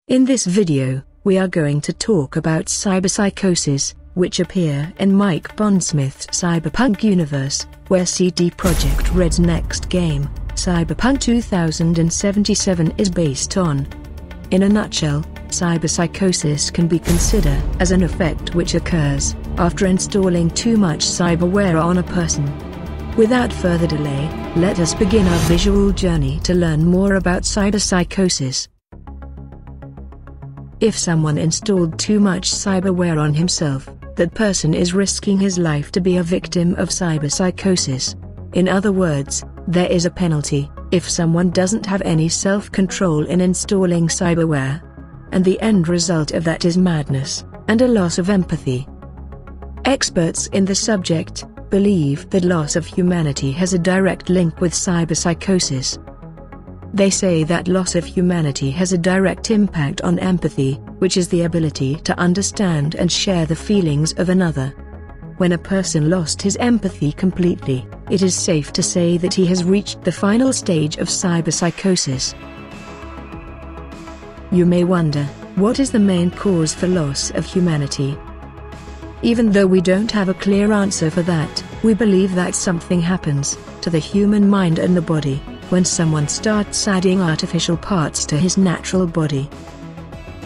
In this video, we are going to talk about cyberpsychosis, which appear in Mike Pondsmith's Cyberpunk universe, where CD Projekt Red's next game, Cyberpunk 2077, is based on. In a nutshell, cyberpsychosis can be considered as an effect which occurs after installing too much cyberware on a person. Without further delay, let us begin our visual journey to learn more about cyberpsychosis. If someone installed too much cyberware on himself, that person is risking his life to be a victim of cyberpsychosis. In other words, there is a penalty if someone doesn't have any self-control in installing cyberware. And the end result of that is madness and a loss of empathy. Experts in the subject believe that loss of humanity has a direct link with cyberpsychosis. They say that loss of humanity has a direct impact on empathy, which is the ability to understand and share the feelings of another. When a person lost his empathy completely, it is safe to say that he has reached the final stage of cyberpsychosis. You may wonder, what is the main cause for loss of humanity? Even though we don't have a clear answer for that, we believe that something happens to the human mind and the body when someone starts adding artificial parts to his natural body.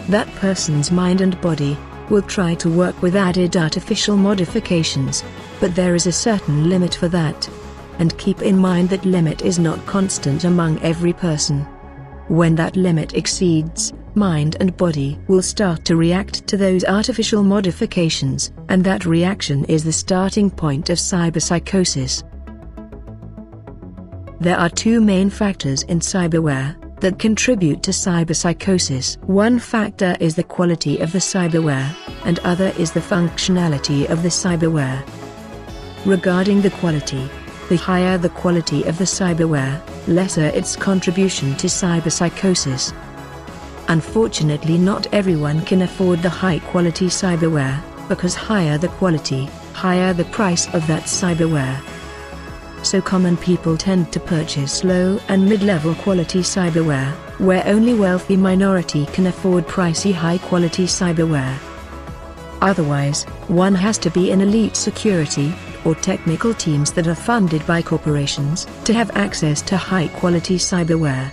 That person's mind and body will try to work with added artificial modifications, but there is a certain limit for that. And keep in mind that limit is not constant among every person. When that limit exceeds, mind and body will start to react to those artificial modifications, and that reaction is the starting point of cyberpsychosis. There are two main factors in cyberware that contribute to cyberpsychosis. One factor is the quality of the cyberware, and other is the functionality of the cyberware. Regarding the quality, the higher the quality of the cyberware, lesser its contribution to cyberpsychosis. Unfortunately, not everyone can afford the high-quality cyberware, because higher the quality, higher the price of that cyberware. So common people tend to purchase low and mid-level quality cyberware, where only wealthy minority can afford pricey high-quality cyberware. Otherwise, one has to be in elite security or technical teams that are funded by corporations to have access to high-quality cyberware.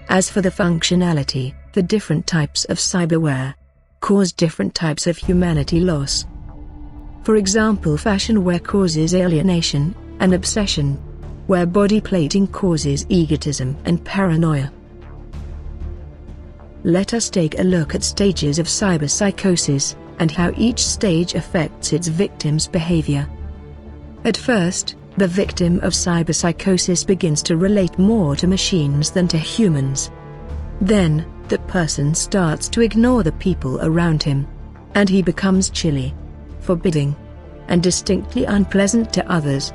As for the functionality, the different types of cyberware cause different types of humanity loss. For example, fashion wear causes alienation and obsession, where body plating causes egotism and paranoia. Let us take a look at stages of cyberpsychosis, and how each stage affects its victim's behavior. At first, the victim of cyberpsychosis begins to relate more to machines than to humans. Then, the person starts to ignore the people around him, and he becomes chilly, forbidding, and distinctly unpleasant to others.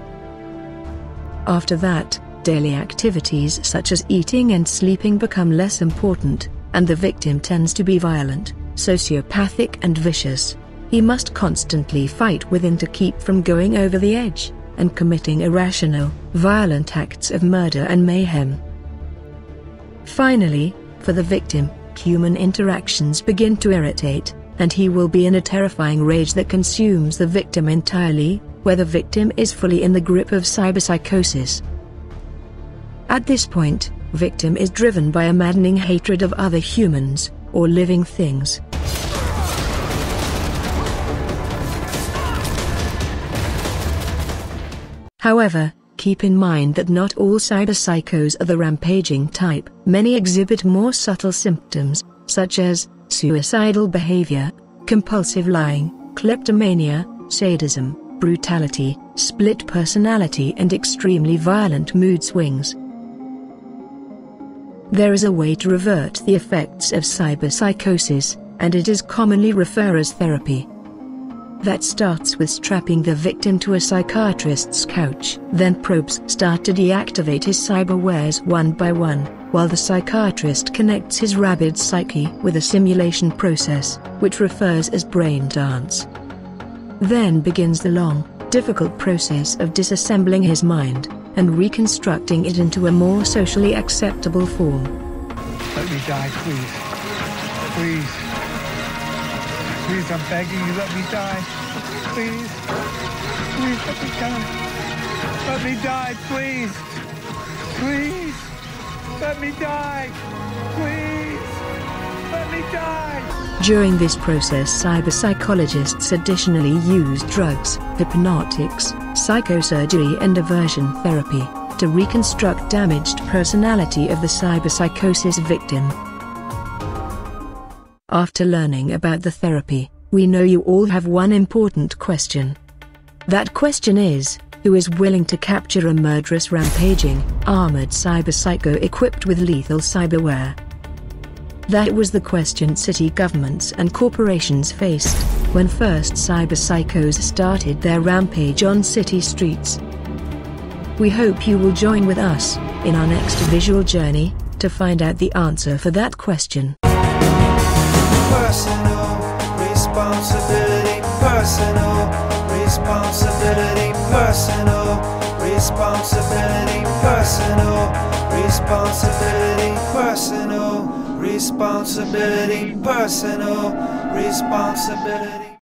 After that, daily activities such as eating and sleeping become less important, and the victim tends to be violent, sociopathic and vicious. He must constantly fight within to keep from going over the edge, and committing irrational, violent acts of murder and mayhem. Finally, for the victim, human interactions begin to irritate, and he will be in a terrifying rage that consumes the victim entirely, where the victim is fully in the grip of cyberpsychosis. At this point, victim is driven by a maddening hatred of other humans, or living things. However, keep in mind that not all cyberpsychos are the rampaging type. Many exhibit more subtle symptoms, such as suicidal behavior, compulsive lying, kleptomania, sadism, brutality, split personality and extremely violent mood swings. There is a way to revert the effects of cyberpsychosis, and it is commonly referred as therapy. That starts with strapping the victim to a psychiatrist's couch. Then probes start to deactivate his cyberwares one by one, while the psychiatrist connects his rabid psyche with a simulation process, which refers as brain dance. Then begins the long, difficult process of disassembling his mind, and reconstructing it into a more socially acceptable form. Let me die, please. Please. Please, I'm begging you, let me die. Please. Please, let me die. Let me die, please. Please. Let me die. Please. Let me die. During this process, cyberpsychologists additionally use drugs, hypnotics, psychosurgery and aversion therapy to reconstruct damaged personality of the cyberpsychosis victim. After learning about the therapy, we know you all have one important question. That question is, who is willing to capture a murderous, rampaging, armored cyberpsycho equipped with lethal cyberware? That was the question city governments and corporations faced when first cyberpsychos started their rampage on city streets. We hope you will join with us in our next visual journey to find out the answer for that question. Personal responsibility, personal responsibility, personal responsibility, personal responsibility, personal responsibility, personal responsibility.